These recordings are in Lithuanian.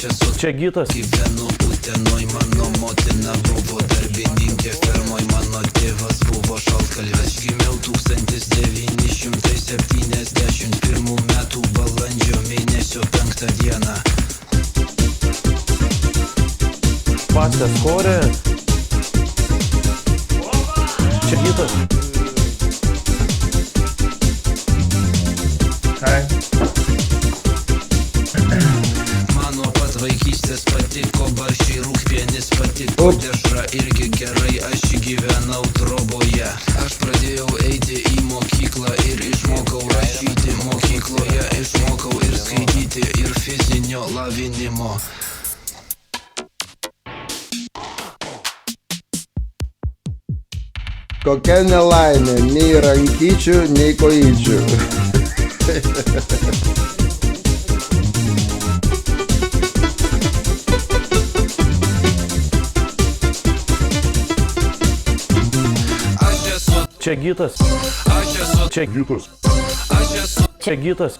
Čia Gytas. Gyvenu Utenoj, mano motina buvo darbininkė fermoj, mano tėvas buvo šaltkalvis. Gimiau 1971 metų balandžio mėnesio 5 dieną. Pasė skorė. Čia Gytas. Mano pat vaikystės patiko barščiai, rūgpienis patiko, dešra irgi gerai, aš gyvenau troboje. Aš pradėjau eiti į mokyklą ir išmokau rašyti. Mokykloje išmokau ir skaityti, ir fizinio lavinimo. Kokia nelaimė, nei rankyčių, nei kojyčių. Čia Gytas. Čia Gytas. Čia Gytas.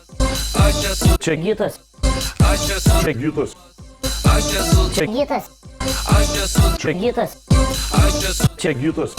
Čia Gytas. Čia Gytas. Čia Gytas. Čia Gytas. Čia Gytas.